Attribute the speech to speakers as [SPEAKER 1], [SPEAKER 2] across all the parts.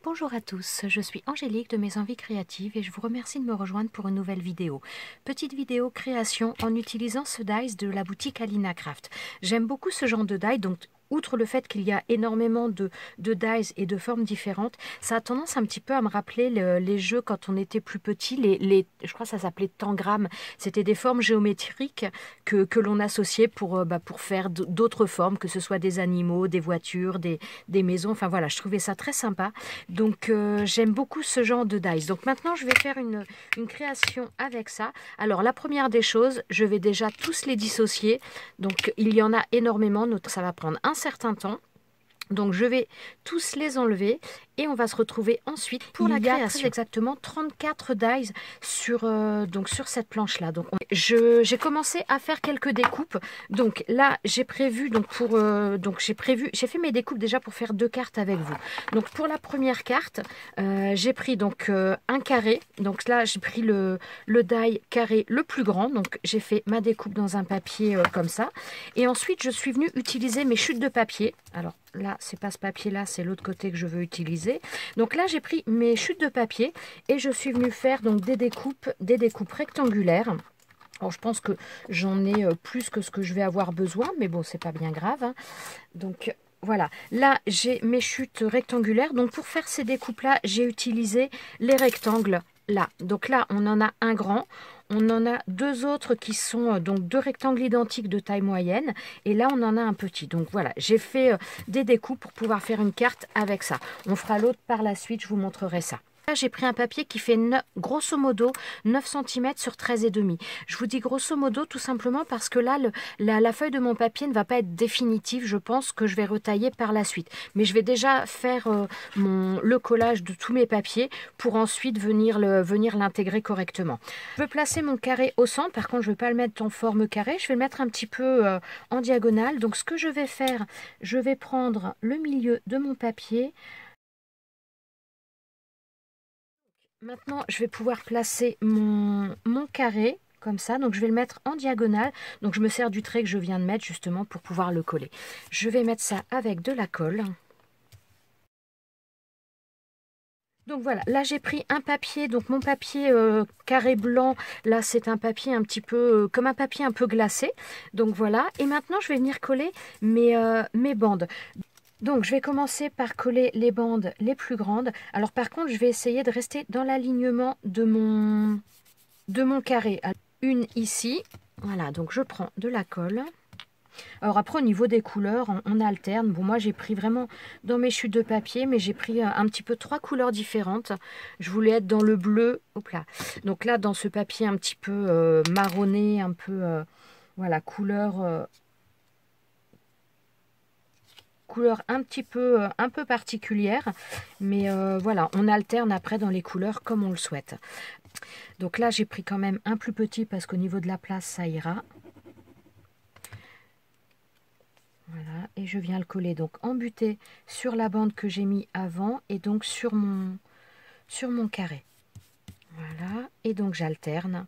[SPEAKER 1] Bonjour à tous, je suis Angélique de Mes Envies Créatives et je vous remercie de me rejoindre pour une nouvelle vidéo. Petite vidéo création en utilisant ce dies de la boutique Alina Craft. J'aime beaucoup ce genre de die, donc outre le fait qu'il y a énormément de dies et de formes différentes, ça a tendance un petit peu à me rappeler les jeux quand on était plus petit, je crois que ça s'appelait tangrammes. C'était des formes géométriques que l'on associait pour faire d'autres formes, que ce soit des animaux, des voitures, des maisons, enfin voilà, je trouvais ça très sympa. Donc j'aime beaucoup ce genre de dice. Donc maintenant je vais faire une création avec ça. Alors la première des choses, je vais déjà tous les dissocier. Donc il y en a énormément, donc ça va prendre un certain temps. Donc je vais tous les enlever et on va se retrouver ensuite pour la création. Très exactement 34 dies sur cette planche là. Donc j'ai commencé à faire quelques découpes. Donc là j'ai prévu j'ai fait mes découpes déjà pour faire deux cartes avec vous. Donc pour la première carte, j'ai pris un carré. Donc là j'ai pris le die carré le plus grand. Donc j'ai fait ma découpe dans un papier comme ça. Et ensuite je suis venue utiliser mes chutes de papier. Alors là, c'est pas ce papier-là, c'est l'autre côté que je veux utiliser. Donc là, j'ai pris mes chutes de papier et je suis venue faire donc des découpes rectangulaires. Alors, je pense que j'en ai plus que ce que je vais avoir besoin, mais bon, c'est pas bien grave, hein. Donc, voilà. Là, j'ai mes chutes rectangulaires. Donc, pour faire ces découpes-là, j'ai utilisé les rectangles là. Donc là, on en a un grand. On en a deux autres qui sont donc deux rectangles identiques de taille moyenne. Et là, on en a un petit. Donc voilà, j'ai fait des découpes pour pouvoir faire une carte avec ça. On fera l'autre par la suite, je vous montrerai ça. Là, j'ai pris un papier qui fait grosso modo 9 cm sur 13,5. Je vous dis grosso modo tout simplement parce que là, la feuille de mon papier ne va pas être définitive. Je pense que je vais retailler par la suite. Mais je vais déjà faire le collage de tous mes papiers pour ensuite venir l'intégrer correctement. Je veux placer mon carré au centre. Par contre, je ne vais pas le mettre en forme carrée. Je vais le mettre un petit peu en diagonale. Donc, ce que je vais faire, je vais prendre le milieu de mon papier. Maintenant, je vais pouvoir placer mon carré comme ça. Donc, je vais le mettre en diagonale. Donc, je me sers du trait que je viens de mettre justement pour pouvoir le coller. Je vais mettre ça avec de la colle. Donc voilà, là j'ai pris un papier, donc mon papier carré blanc, là c'est un papier un petit peu, comme un papier un peu glacé. Donc voilà, et maintenant je vais venir coller mes bandes. Donc, je vais commencer par coller les bandes les plus grandes. Alors, par contre, je vais essayer de rester dans l'alignement de mon carré. Alors, une ici. Voilà, donc je prends de la colle. Alors après, au niveau des couleurs, on alterne. Bon, moi, j'ai pris vraiment dans mes chutes de papier, mais j'ai pris un petit peu 3 couleurs différentes. Je voulais être dans le bleu. Hop là. Donc là, dans ce papier un petit peu marronné, un peu, voilà, couleur un peu particulière, mais voilà, on alterne après dans les couleurs comme on le souhaite. Donc là j'ai pris quand même un plus petit parce qu'au niveau de la place ça ira. Voilà, et je viens le coller donc embuté sur la bande que j'ai mis avant et donc sur mon carré. Voilà, et donc j'alterne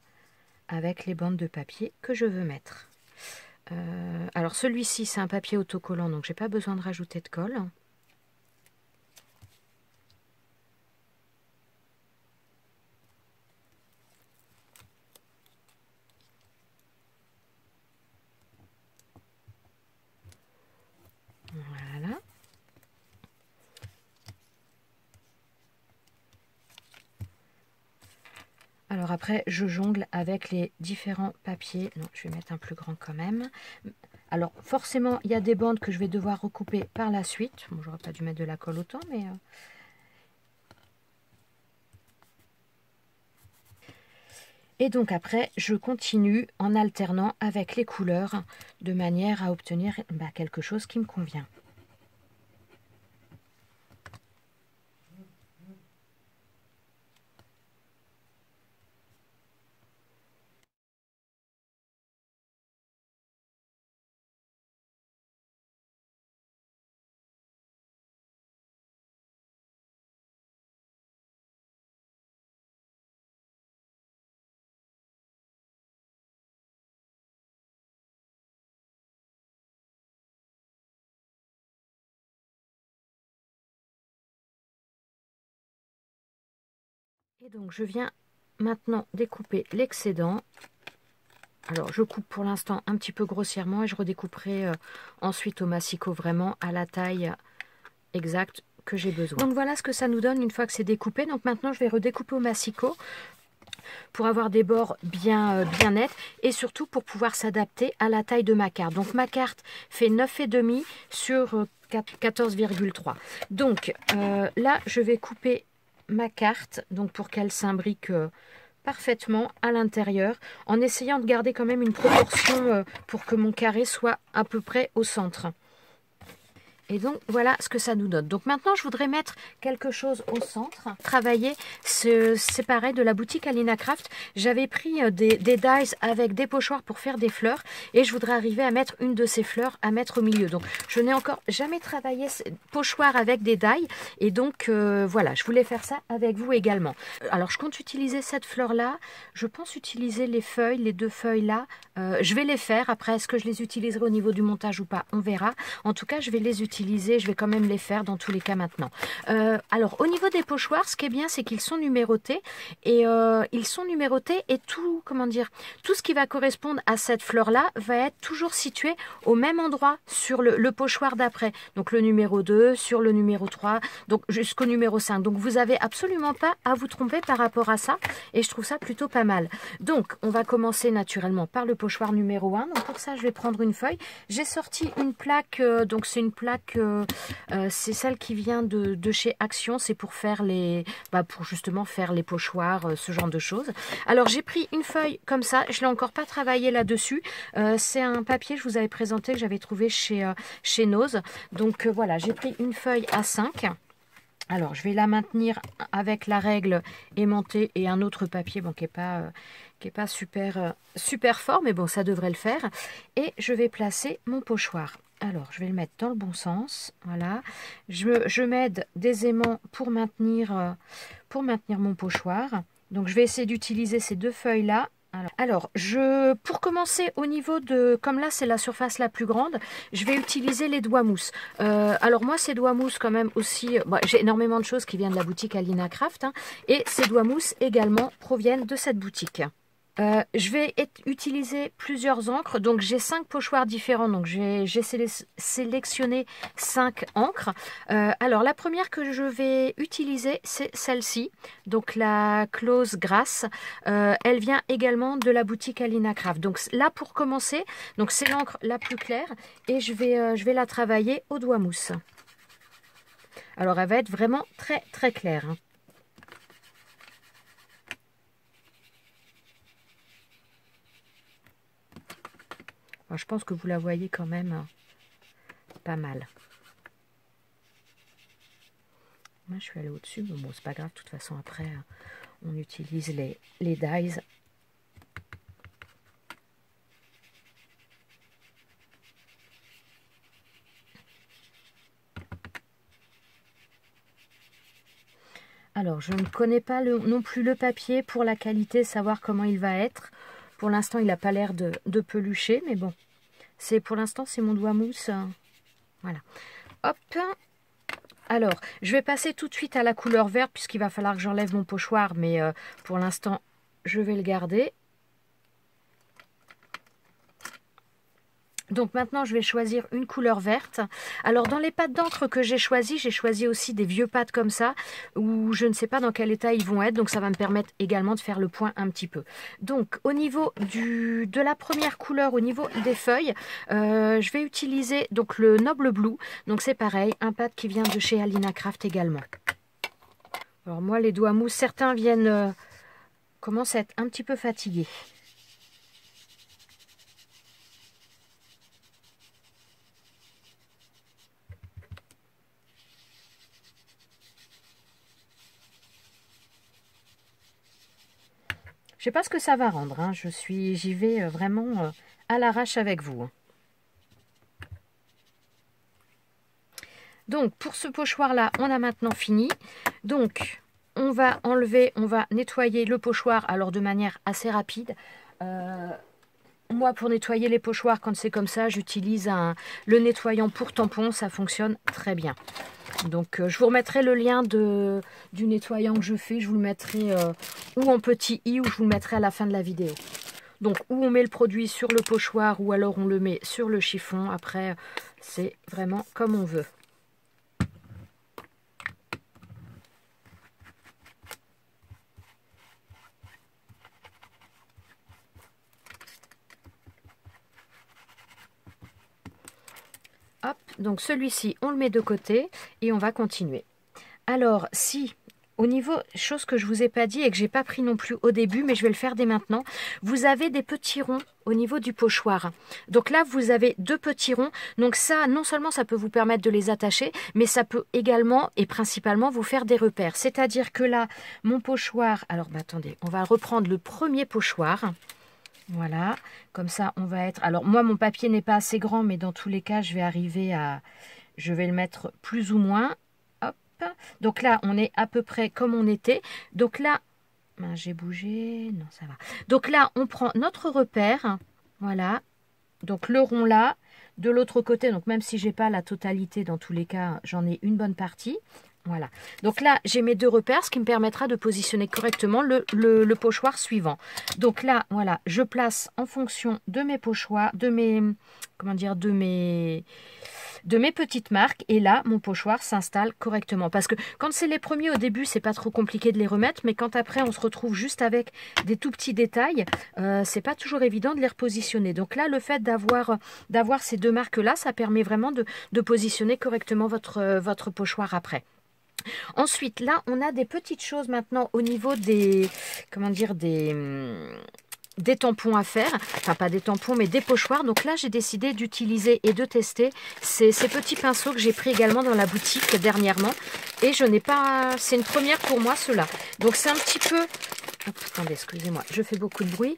[SPEAKER 1] avec les bandes de papier que je veux mettre. Alors celui-ci c'est un papier autocollant, donc j'ai pas besoin de rajouter de colle. Voilà. Alors après, je jongle avec les différents papiers. Non, je vais mettre un plus grand quand même. Alors forcément, il y a des bandes que je vais devoir recouper par la suite. Bon, j'aurais pas dû mettre de la colle autant, mais... Et donc après, je continue en alternant avec les couleurs de manière à obtenir quelque chose qui me convient. Et donc je viens maintenant découper l'excédent. Alors je coupe pour l'instant un petit peu grossièrement et je redécouperai ensuite au massicot vraiment à la taille exacte que j'ai besoin. Donc voilà ce que ça nous donne une fois que c'est découpé. Donc maintenant je vais redécouper au massicot pour avoir des bords bien nets et surtout pour pouvoir s'adapter à la taille de ma carte. Donc ma carte fait 9,5 sur 14,3. Donc là je vais couper ma carte donc pour qu'elle s'imbrique parfaitement à l'intérieur en essayant de garder quand même une proportion pour que mon carré soit à peu près au centre. Et donc voilà ce que ça nous donne. Donc maintenant je voudrais mettre quelque chose au centre. Travailler, c'est pareil de la boutique Alina Craft. J'avais pris des dies avec des pochoirs pour faire des fleurs. Et je voudrais arriver à mettre une de ces fleurs à mettre au milieu. Donc je n'ai encore jamais travaillé pochoir avec des dies. Et donc voilà, je voulais faire ça avec vous également. Alors je compte utiliser cette fleur là. Je pense utiliser les feuilles, les deux feuilles là. Je vais les faire. Après est-ce que je les utiliserai au niveau du montage ou pas? On verra. En tout cas je vais les utiliser. Je vais quand même les faire dans tous les cas maintenant. Alors au niveau des pochoirs, ce qui est bien c'est qu'ils sont numérotés et tout, comment dire, tout ce qui va correspondre à cette fleur là va être toujours situé au même endroit sur le pochoir d'après. Donc le numéro 2 sur le numéro 3, donc jusqu'au numéro 5. Donc vous avez absolument pas à vous tromper par rapport à ça et je trouve ça plutôt pas mal. Donc on va commencer naturellement par le pochoir numéro 1. Donc pour ça je vais prendre une feuille. J'ai sorti une plaque, donc c'est une plaque c'est celle qui vient de chez Action, c'est pour faire pour justement faire les pochoirs, ce genre de choses. Alors j'ai pris une feuille comme ça, je l'ai encore pas travaillé là-dessus. C'est un papier, je vous avais présenté, que j'avais trouvé chez Nose. Donc voilà, j'ai pris une feuille A5. Alors je vais la maintenir avec la règle aimantée et un autre papier bon, qui est pas super fort, mais bon ça devrait le faire. Et je vais placer mon pochoir. Alors, je vais le mettre dans le bon sens, voilà. Je m'aide des aimants pour maintenir mon pochoir. Donc, je vais essayer d'utiliser ces deux feuilles-là. Alors, pour commencer au niveau de, comme là c'est la surface la plus grande, je vais utiliser les doigts mousse. Alors moi ces doigts mousse quand même aussi, j'ai énormément de choses qui viennent de la boutique Alina Craft, hein, et ces doigts mousse également proviennent de cette boutique. Je vais utiliser plusieurs encres, donc j'ai 5 pochoirs différents, donc j'ai sélectionné 5 encres. Alors la première que je vais utiliser c'est celle-ci, donc la Close Grass, elle vient également de la boutique Alina Craft. Donc là pour commencer, donc c'est l'encre la plus claire et je vais la travailler au doigt mousse. Alors elle va être vraiment très claire, hein. Alors, je pense que vous la voyez quand même pas mal. Moi, je suis allée au-dessus, mais bon, c'est pas grave. De toute façon, après, on utilise les dies. Alors, je ne connais pas non plus le papier pour la qualité, savoir comment il va être. Pour l'instant, il n'a pas l'air de pelucher, mais bon. Pour l'instant, c'est mon doigt mousse. Voilà. Hop. Alors, je vais passer tout de suite à la couleur verte, puisqu'il va falloir que j'enlève mon pochoir, mais pour l'instant, je vais le garder. Donc maintenant, je vais choisir une couleur verte. Alors, dans les pads d'encre que j'ai choisi aussi des vieux pads comme ça, où je ne sais pas dans quel état ils vont être. Donc, ça va me permettre également de faire le point un petit peu. Donc, au niveau de la première couleur, au niveau des feuilles, je vais utiliser donc le Noble Blue. Donc, c'est pareil, un pad qui vient de chez Alina Craft également. Alors, moi, les doigts mousse, certains commencent à être un petit peu fatigués. Je sais pas ce que ça va rendre, hein. J'y vais vraiment à l'arrache avec vous. Donc pour ce pochoir là, on a maintenant fini. Donc on va nettoyer le pochoir alors de manière assez rapide. Moi pour nettoyer les pochoirs quand c'est comme ça, j'utilise le nettoyant pour tampon, ça fonctionne très bien. Donc je vous remettrai le lien du nettoyant que je fais. Je vous le mettrai ou en petit i ou je vous le mettrai à la fin de la vidéo. Donc ou on met le produit sur le pochoir ou alors on le met sur le chiffon. Après c'est vraiment comme on veut. Hop, donc celui-ci, on le met de côté et on va continuer. Alors, si, au niveau, chose que je ne vous ai pas dit et que je n'ai pas pris non plus au début, mais je vais le faire dès maintenant, vous avez des petits ronds au niveau du pochoir. Donc là, vous avez 2 petits ronds. Donc ça, non seulement ça peut vous permettre de les attacher, mais ça peut également et principalement vous faire des repères. C'est-à-dire que là, mon pochoir, alors attendez, on va reprendre le premier pochoir. Voilà, comme ça on va être... Alors moi mon papier n'est pas assez grand, mais dans tous les cas je vais arriver à... Je vais le mettre plus ou moins. Hop, donc là on est à peu près comme on était. Donc là, j'ai bougé, non ça va. Donc là on prend notre repère, voilà. Donc le rond là, de l'autre côté, donc même si j'ai pas la totalité, dans tous les cas j'en ai une bonne partie. Voilà, donc là j'ai mes 2 repères, ce qui me permettra de positionner correctement le pochoir suivant. Donc là, voilà, je place en fonction de mes pochoirs, de mes petites marques, et là mon pochoir s'installe correctement. Parce que quand c'est les premiers au début, c'est pas trop compliqué de les remettre, mais quand après on se retrouve juste avec des tout petits détails, c'est pas toujours évident de les repositionner. Donc là, le fait d'avoir ces 2 marques là, ça permet vraiment de positionner correctement votre pochoir après. Ensuite, là, on a des petites choses maintenant au niveau des, des tampons à faire. Enfin, pas des tampons, mais des pochoirs. Donc là, j'ai décidé d'utiliser et de tester ces petits pinceaux que j'ai pris également dans la boutique dernièrement. Et je n'ai pas... C'est une première pour moi, ceux-là. Donc, c'est un petit peu... Hop, attendez, excusez-moi, je fais beaucoup de bruit.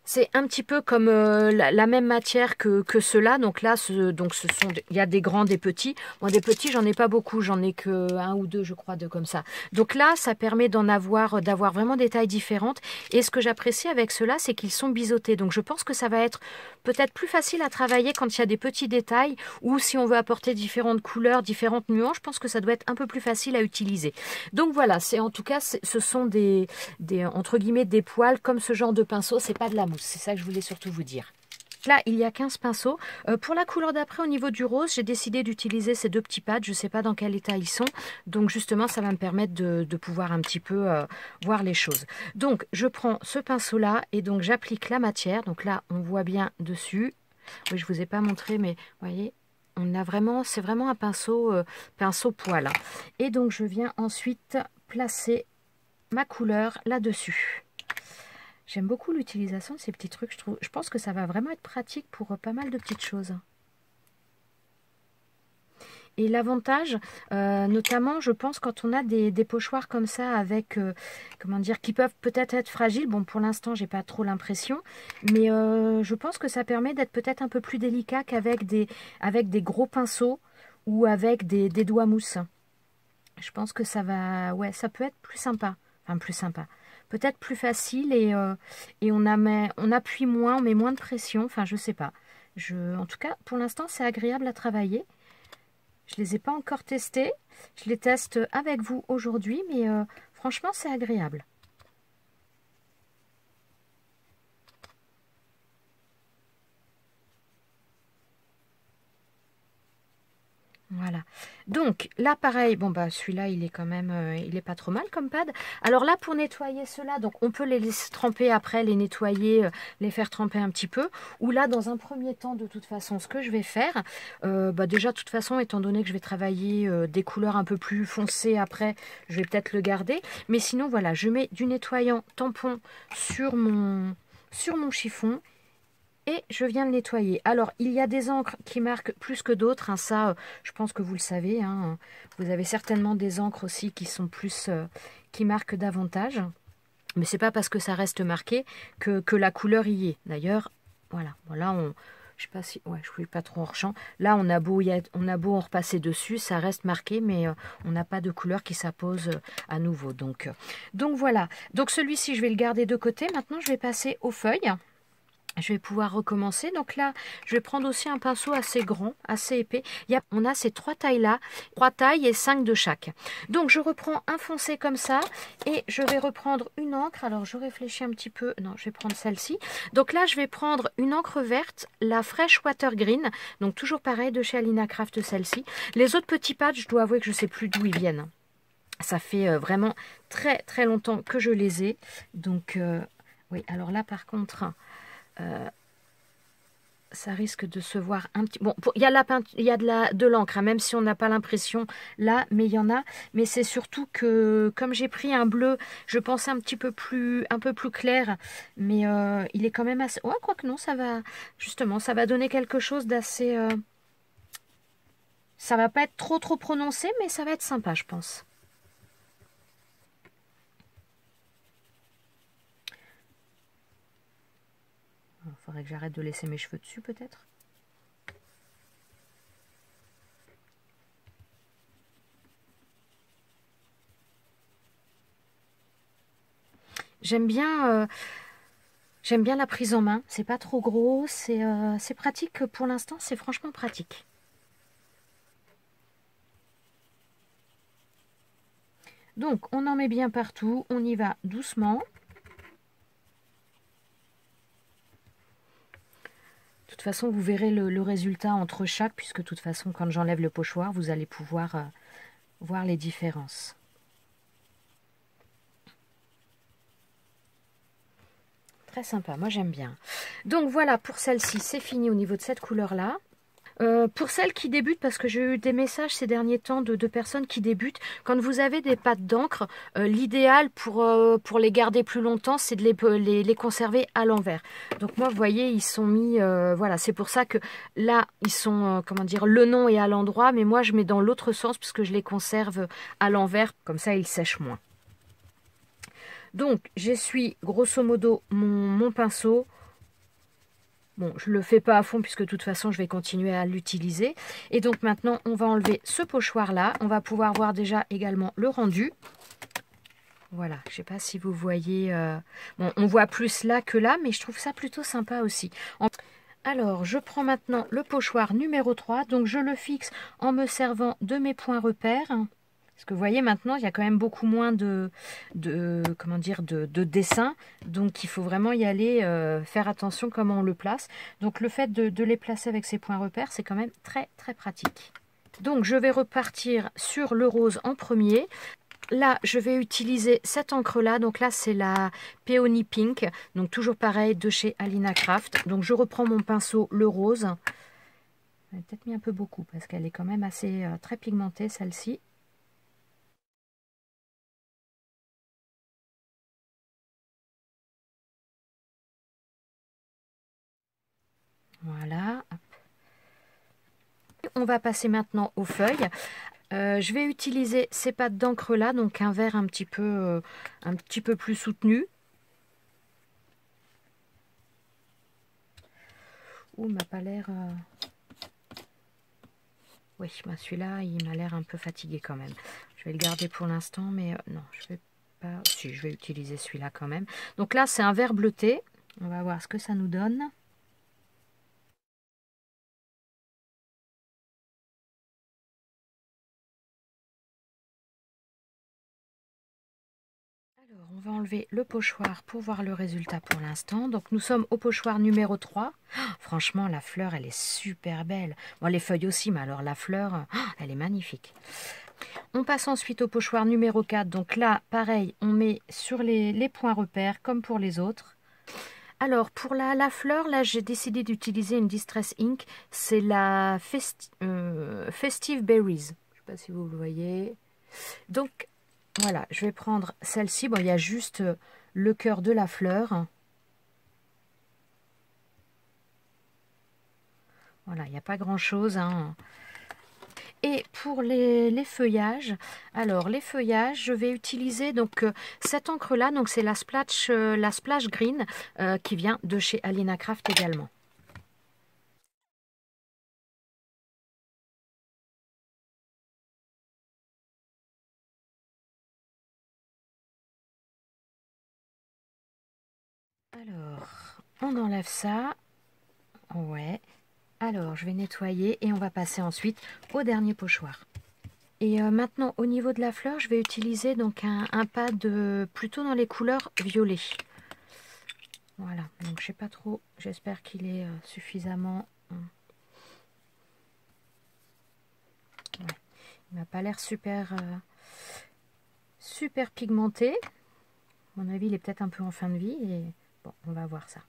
[SPEAKER 1] C'est un petit peu comme la même matière que ceux-là. Donc là, il y a des grands, des petits. Moi, des petits, j'en ai pas beaucoup. J'en ai que 1 ou 2, je crois, comme ça. Donc là, ça permet d'avoir vraiment des tailles différentes. Et ce que j'apprécie avec ceux-là, c'est qu'ils sont biseautés. Donc je pense que ça va être peut-être plus facile à travailler quand il y a des petits détails ou si on veut apporter différentes couleurs, différentes nuances. Je pense que ça doit être un peu plus facile à utiliser. Donc voilà, en tout cas, ce sont entre guillemets des poils comme ce genre de pinceau. C'est pas de la mousse. C'est ça que je voulais surtout vous dire. Là, il y a 15 pinceaux. Pour la couleur d'après, au niveau du rose, j'ai décidé d'utiliser ces 2 petits pads. Je ne sais pas dans quel état ils sont. Donc, justement, ça va me permettre de pouvoir un petit peu voir les choses. Donc, je prends ce pinceau-là et donc j'applique la matière. Donc là, on voit bien dessus. Oui, je ne vous ai pas montré, mais vous voyez, c'est vraiment un pinceau poil. Et donc, je viens ensuite placer ma couleur là-dessus. J'aime beaucoup l'utilisation de ces petits trucs. Je pense que ça va vraiment être pratique pour pas mal de petites choses. Et l'avantage, notamment, je pense, quand on a des pochoirs comme ça, avec, qui peuvent peut-être être fragiles. Bon, pour l'instant, j'ai pas trop l'impression. Mais je pense que ça permet d'être peut-être un peu plus délicat qu'avec des gros pinceaux ou avec des doigts mousse. Je pense que ça va... Ouais, ça peut être plus sympa. Enfin, plus sympa. Peut-être plus facile et on appuie moins, on met moins de pression. Enfin, je sais pas. En tout cas, pour l'instant, c'est agréable à travailler. Je ne les ai pas encore testés. Je les teste avec vous aujourd'hui, mais franchement, c'est agréable. Voilà. Donc là pareil, bon bah celui-là il est quand même, il est pas trop mal comme pad. Alors là pour nettoyer ceux-là, donc on peut les laisser tremper après, les nettoyer, les faire tremper un petit peu. Ou là dans un premier temps de toute façon ce que je vais faire, déjà de toute façon étant donné que je vais travailler des couleurs un peu plus foncées après, je vais peut-être le garder. Mais sinon voilà, je mets du nettoyant tampon sur mon chiffon. Et je viens de nettoyer. Alors, il y a des encres qui marquent plus que d'autres. Hein, ça, je pense que vous le savez. Hein. Vous avez certainement des encres aussi qui sont plus, qui marquent davantage. Mais c'est pas parce que ça reste marqué que la couleur y est. D'ailleurs, voilà. Voilà, je sais pas si, ouais, je ne suis pas trop hors champ. Là, on a beau en repasser dessus, ça reste marqué, mais on n'a pas de couleur qui s'appose à nouveau. Donc voilà. Donc celui-ci, je vais le garder de côté. Maintenant, je vais passer aux feuilles. je vais pouvoir recommencer. Donc là, je vais prendre aussi un pinceau assez grand, assez épais. On a ces 3 tailles-là, 3 tailles et 5 de chaque. Donc je reprends un foncé comme ça et je vais reprendre une encre. Alors je réfléchis un petit peu. Non, je vais prendre celle-ci. Donc là, je vais prendre une encre verte, la Fresh Water Green. Donc toujours pareil de chez Alina Craft, celle-ci. Les autres petits patchs, je dois avouer que je ne sais plus d'où ils viennent. Ça fait vraiment très très longtemps que je les ai. Donc oui, alors là par contre... ça risque de se voir un petit... Bon, il y a, il y a de l'encre, hein, même si on n'a pas l'impression là, mais il y en a. Mais c'est surtout que, comme j'ai pris un bleu, je pensais un peu plus clair, mais il est quand même assez... Ouais, quoique non, ça va... Justement, ça va donner quelque chose d'assez... Ça va pas être trop prononcé, mais ça va être sympa, je pense. Il faudrait que j'arrête de laisser mes cheveux dessus, peut-être. J'aime bien la prise en main. C'est pas trop gros, c'est pratique. Pour l'instant, c'est franchement pratique. Donc, on en met bien partout. On y va doucement. De toute façon, vous verrez le résultat entre chaque, puisque de toute façon, quand j'enlève le pochoir, vous allez pouvoir voir les différences. Très sympa, moi j'aime bien. Donc voilà, pour celle-ci, c'est fini au niveau de cette couleur-là. Pour celles qui débutent, parce que j'ai eu des messages ces derniers temps de personnes qui débutent, quand vous avez des pâtes d'encre, l'idéal pour les garder plus longtemps, c'est de les conserver à l'envers. Donc moi, vous voyez, ils sont mis, voilà, c'est pour ça que là, ils sont, comment dire, le nom est à l'endroit, mais moi, je mets dans l'autre sens, puisque je les conserve à l'envers, comme ça, ils sèchent moins. Donc, j'essuie grosso modo mon pinceau. Bon, je ne le fais pas à fond puisque de toute façon, je vais continuer à l'utiliser. Et donc maintenant, on va enlever ce pochoir-là. On va pouvoir voir déjà également le rendu. Voilà, je ne sais pas si vous voyez... Bon, on voit plus là que là, mais je trouve ça plutôt sympa aussi. Alors, je prends maintenant le pochoir numéro 3. Donc, je le fixe en me servant de mes points repères. Parce que vous voyez maintenant, il y a quand même beaucoup moins de dessin. Donc il faut vraiment y aller, faire attention comment on le place. Donc le fait de les placer avec ces points repères, c'est quand même très très pratique. Donc je vais repartir sur le rose en premier. Là, je vais utiliser cette encre-là. Donc là, c'est la Peony Pink. Donc toujours pareil, de chez Alina Craft. Donc je reprends mon pinceau, le rose. J'ai peut-être mis un peu beaucoup parce qu'elle est quand même assez très pigmentée, celle-ci. Voilà. On va passer maintenant aux feuilles. Je vais utiliser ces pâtes d'encre là, donc un vert un petit peu plus soutenu. Ouh, m'a pas l'air... Oui, bah celui-là, il m'a l'air un peu fatigué quand même. Je vais le garder pour l'instant, mais non, je vais pas... Si, je vais utiliser celui-là quand même. Donc là, c'est un vert bleuté. On va voir ce que ça nous donne. Alors, on va enlever le pochoir pour voir le résultat pour l'instant. Donc, nous sommes au pochoir numéro 3. Oh, franchement, la fleur, elle est super belle. Bon, les feuilles aussi, mais alors la fleur, oh, elle est magnifique. On passe ensuite au pochoir numéro 4. Donc là, pareil, on met sur les points repères, comme pour les autres. Alors, pour la fleur, là, j'ai décidé d'utiliser une Distress Ink. C'est la Festive Berries. Je ne sais pas si vous le voyez. Donc, voilà, je vais prendre celle-ci. Bon, il y a juste le cœur de la fleur. Voilà, il n'y a pas grand-chose. Hein. Et pour les feuillages, alors les feuillages, je vais utiliser donc cette encre-là. Donc, c'est la Splash Green qui vient de chez Alina Craft également. Alors, on enlève ça. Ouais. Alors, je vais nettoyer et on va passer ensuite au dernier pochoir. Et maintenant, au niveau de la fleur, je vais utiliser donc un pad plutôt dans les couleurs violet. Voilà, donc je sais pas trop, j'espère qu'il est suffisamment... Ouais. Il m'a pas l'air super, super pigmenté. À mon avis, il est peut-être un peu en fin de vie. Et bon, on va voir ça.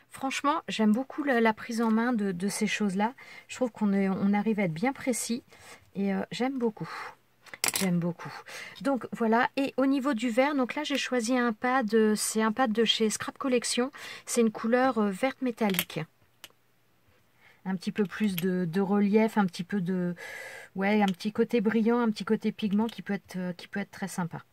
[SPEAKER 1] Franchement, j'aime beaucoup la prise en main de ces choses-là. Je trouve on arrive à être bien précis. Et j'aime beaucoup. J'aime beaucoup. Donc voilà, et au niveau du vert, donc là j'ai choisi un pad, c'est un pad de chez Scrap Collection. C'est une couleur verte métallique. Un petit peu plus de relief, un petit peu de... Ouais, un petit côté brillant, un petit côté pigment qui peut être très sympa.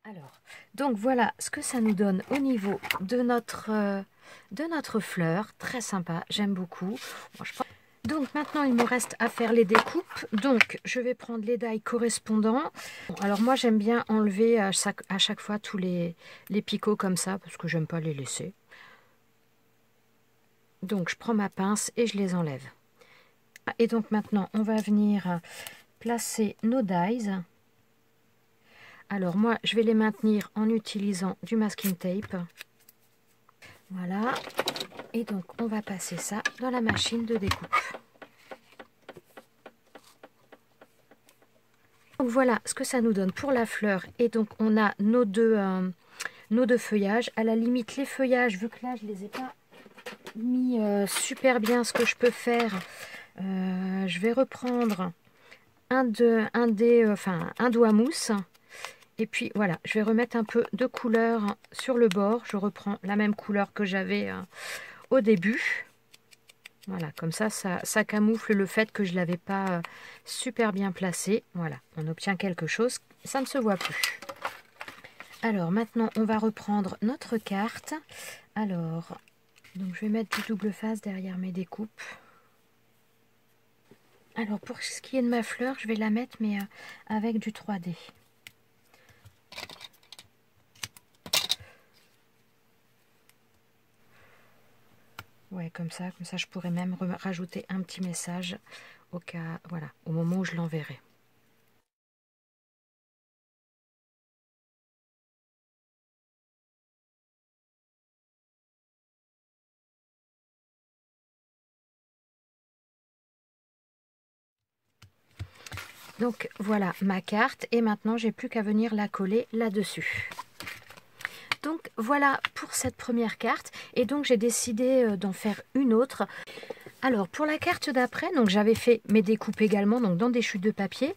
[SPEAKER 1] Alors, donc voilà ce que ça nous donne au niveau de notre fleur. Très sympa, j'aime beaucoup. Bon, donc maintenant, il me reste à faire les découpes. Donc, je vais prendre les die correspondants. Bon, alors moi, j'aime bien enlever à chaque fois tous les picots comme ça, parce que j'aime pas les laisser. Donc, je prends ma pince et je les enlève. Et donc maintenant, on va venir placer nos dies. Alors moi, je vais les maintenir en utilisant du masking tape. Voilà. Et donc, on va passer ça dans la machine de découpe. Donc voilà ce que ça nous donne pour la fleur. Et donc, on a nos deux feuillages. À la limite, les feuillages, vu que là, je les ai pas mis super bien, ce que je peux faire, je vais reprendre un doigt mousse. Et puis voilà, je vais remettre un peu de couleur sur le bord. Je reprends la même couleur que j'avais au début. Voilà, comme ça camoufle le fait que je ne l'avais pas super bien placé. Voilà, on obtient quelque chose, ça ne se voit plus. Alors maintenant, on va reprendre notre carte. Alors, donc je vais mettre du double face derrière mes découpes. Alors pour ce qui est de ma fleur, je vais la mettre mais avec du 3D. Ouais, comme ça je pourrais même rajouter un petit message au cas, voilà, au moment où je l'enverrai. Donc voilà ma carte et maintenant j'ai plus qu'à venir la coller là-dessus. Donc voilà pour cette première carte et donc j'ai décidé d'en faire une autre. Alors pour la carte d'après, donc j'avais fait mes découpes également donc dans des chutes de papier.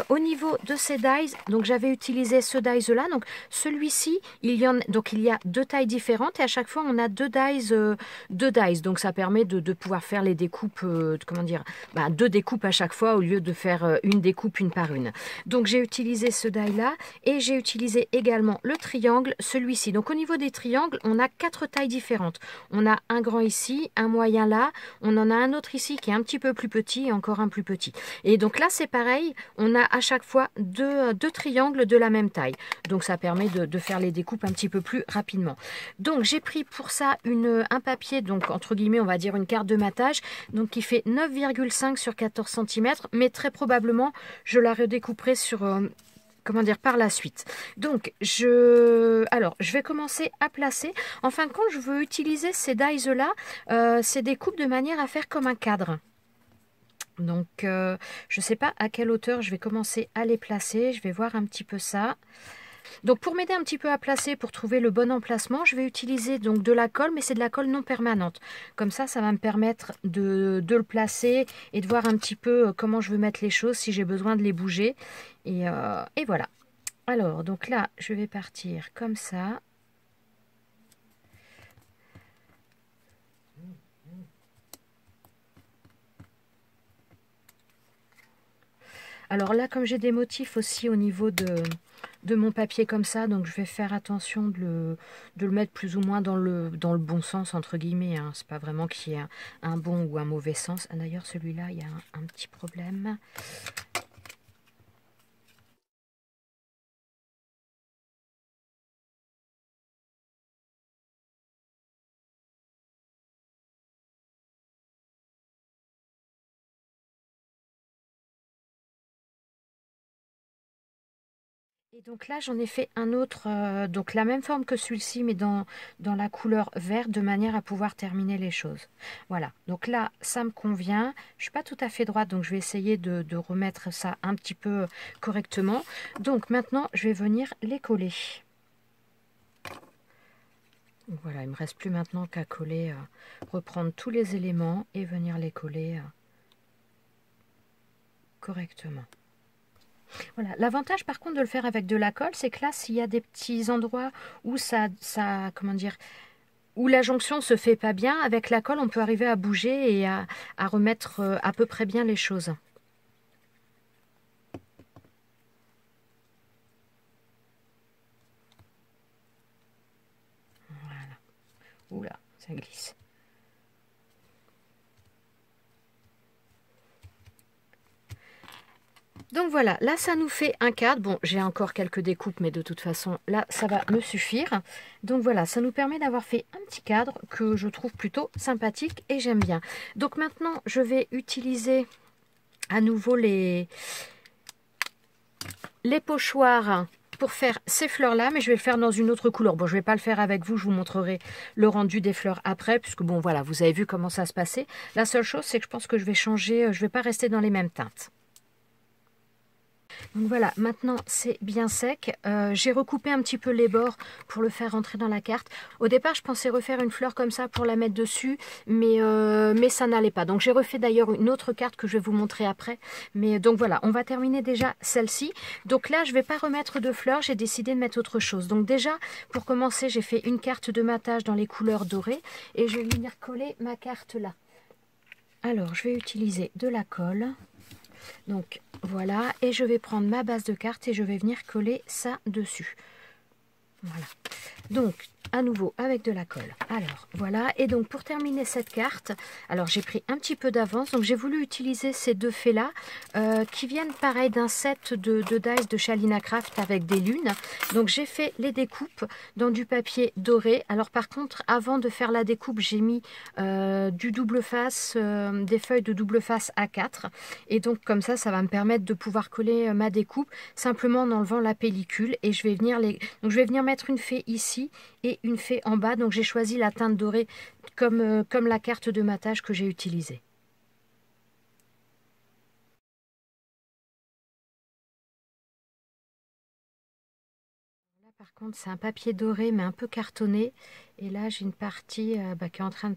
[SPEAKER 1] Au niveau de ces dies, donc j'avais utilisé ce die là. Donc celui-ci, il y a deux tailles différentes et à chaque fois on a deux dies. Donc ça permet de pouvoir faire les découpes, comment dire, deux découpes à chaque fois au lieu de faire une découpe une par une. Donc j'ai utilisé ce die là et j'ai utilisé également le triangle, celui-ci. Donc au niveau des triangles, on a 4 tailles différentes. On a un grand ici, un moyen là. On en a un autre ici qui est un petit peu plus petit et encore un plus petit. Et donc là, c'est pareil. On a à chaque fois deux triangles de la même taille. Donc ça permet de faire les découpes un petit peu plus rapidement. Donc j'ai pris pour ça un papier, donc entre guillemets, on va dire une carte de matage, donc qui fait 9,5 sur 14 cm. Mais très probablement, je la redécouperai sur... comment dire, par la suite. Donc, je vais commencer à placer. En fin de compte, je veux utiliser ces dies-là, ces découpes de manière à faire comme un cadre. Donc, je ne sais pas à quelle hauteur je vais commencer à les placer. Je vais voir un petit peu ça. Donc pour m'aider un petit peu à placer, pour trouver le bon emplacement, je vais utiliser donc de la colle, mais c'est de la colle non permanente. Comme ça va me permettre de le placer et de voir un petit peu comment je veux mettre les choses, si j'ai besoin de les bouger. Et voilà. Alors, donc là, je vais partir comme ça. Alors là, comme j'ai des motifs aussi au niveau de de mon papier comme ça, donc je vais faire attention de le mettre plus ou moins dans le bon sens, entre guillemets, hein. C'est pas vraiment qu'il y ait un bon ou un mauvais sens. Ah, d'ailleurs, celui-là, il y a un petit problème. Et donc là, j'en ai fait un autre, donc la même forme que celui-ci, mais dans la couleur verte, de manière à pouvoir terminer les choses. Voilà, donc là, ça me convient. Je suis pas tout à fait droite, donc je vais essayer de remettre ça un petit peu correctement. Donc maintenant, je vais venir les coller. Donc voilà, il me reste plus maintenant qu'à coller, reprendre tous les éléments et venir les coller correctement. Voilà. L'avantage par contre de le faire avec de la colle, c'est que là, s'il y a des petits endroits où comment dire, où la jonction se fait pas bien, avec la colle, on peut arriver à bouger et à remettre à peu près bien les choses. Voilà. Oula, ça glisse. Donc voilà, là ça nous fait un cadre. Bon, j'ai encore quelques découpes, mais de toute façon, là ça va me suffire. Donc voilà, ça nous permet d'avoir fait un petit cadre que je trouve plutôt sympathique et j'aime bien. Donc maintenant, je vais utiliser à nouveau les pochoirs pour faire ces fleurs-là, mais je vais le faire dans une autre couleur. Bon, je ne vais pas le faire avec vous, je vous montrerai le rendu des fleurs après, puisque bon, voilà, vous avez vu comment ça se passait. La seule chose, c'est que je pense que je vais changer, je ne vais pas rester dans les mêmes teintes. Donc voilà, maintenant c'est bien sec. J'ai recoupé un petit peu les bords pour le faire rentrer dans la carte. Au départ, je pensais refaire une fleur comme ça pour la mettre dessus, mais ça n'allait pas. Donc j'ai refait d'ailleurs une autre carte que je vais vous montrer après. Mais donc voilà, on va terminer déjà celle-ci. Donc là, je ne vais pas remettre de fleurs, j'ai décidé de mettre autre chose. Donc déjà, pour commencer, j'ai fait une carte de matage dans les couleurs dorées et je vais venir coller ma carte là. Alors, je vais utiliser de la colle. Donc voilà, et je vais prendre ma base de carte et je vais venir coller ça dessus. Voilà. Donc à nouveau avec de la colle. Alors voilà, et donc pour terminer cette carte, alors j'ai pris un petit peu d'avance, donc j'ai voulu utiliser ces deux faits là qui viennent pareil d'un set de dies de chez Alina Craft avec des lunes. Donc j'ai fait les découpes dans du papier doré. Alors par contre, avant de faire la découpe, j'ai mis du double face, des feuilles de double face A4, et donc comme ça va me permettre de pouvoir coller ma découpe simplement en enlevant la pellicule. Et je vais venir donc je vais venir mettre une fée ici et une fée en bas. Donc j'ai choisi la teinte dorée comme la carte de matage que j'ai utilisée. Là par contre c'est un papier doré mais un peu cartonné, et là j'ai une partie qui est en train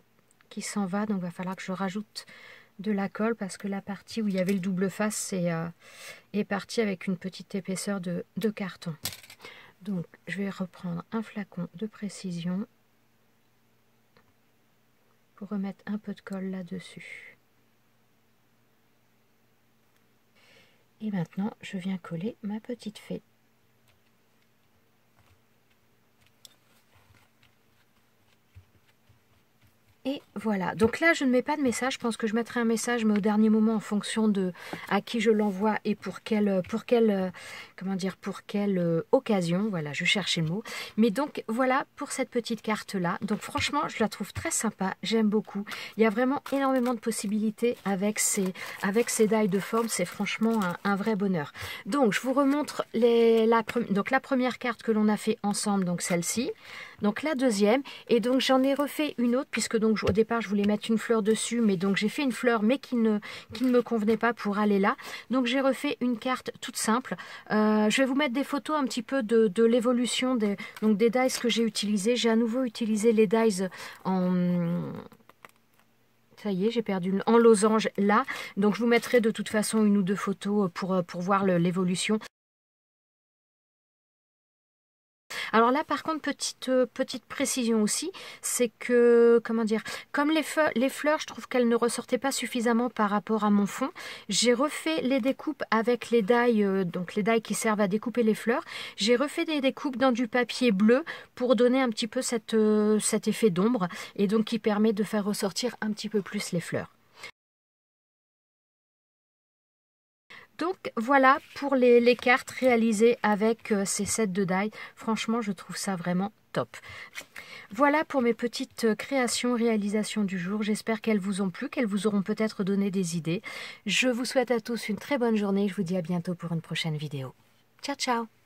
[SPEAKER 1] qui s'en va, donc il va falloir que je rajoute de la colle parce que la partie où il y avait le double face est partie avec une petite épaisseur de carton. Donc je vais reprendre un flacon de précision pour remettre un peu de colle là-dessus. Et maintenant, je viens coller ma petite fée. Et voilà, donc là je ne mets pas de message, je pense que je mettrai un message mais au dernier moment en fonction de à qui je l'envoie et pour quelle occasion, voilà, je cherchais le mot. Mais donc voilà pour cette petite carte là, donc franchement je la trouve très sympa, j'aime beaucoup. Il y a vraiment énormément de possibilités avec ces dies de forme, c'est franchement un vrai bonheur. Donc je vous remontre la première carte que l'on a fait ensemble, donc celle-ci. Donc la deuxième, et donc j'en ai refait une autre puisque donc au départ je voulais mettre une fleur dessus, mais donc j'ai fait une fleur mais qui ne me convenait pas pour aller là. Donc j'ai refait une carte toute simple. Je vais vous mettre des photos un petit peu de l'évolution des dies que j'ai utilisées. J'ai à nouveau utilisé les dies en... Ça y est, j'ai perdu en losange là. Donc je vous mettrai de toute façon une ou deux photos pour voir l'évolution. Alors là, par contre, petite précision aussi, c'est que, comment dire, comme les fleurs, je trouve qu'elles ne ressortaient pas suffisamment par rapport à mon fond, j'ai refait les découpes avec les die, donc les die qui servent à découper les fleurs. J'ai refait des découpes dans du papier bleu pour donner un petit peu cet effet d'ombre et donc qui permet de faire ressortir un petit peu plus les fleurs. Donc voilà pour les cartes réalisées avec ces sets de die. Franchement, je trouve ça vraiment top. Voilà pour mes petites créations, réalisations du jour. J'espère qu'elles vous ont plu, qu'elles vous auront peut-être donné des idées. Je vous souhaite à tous une très bonne journée. Je vous dis à bientôt pour une prochaine vidéo. Ciao, ciao!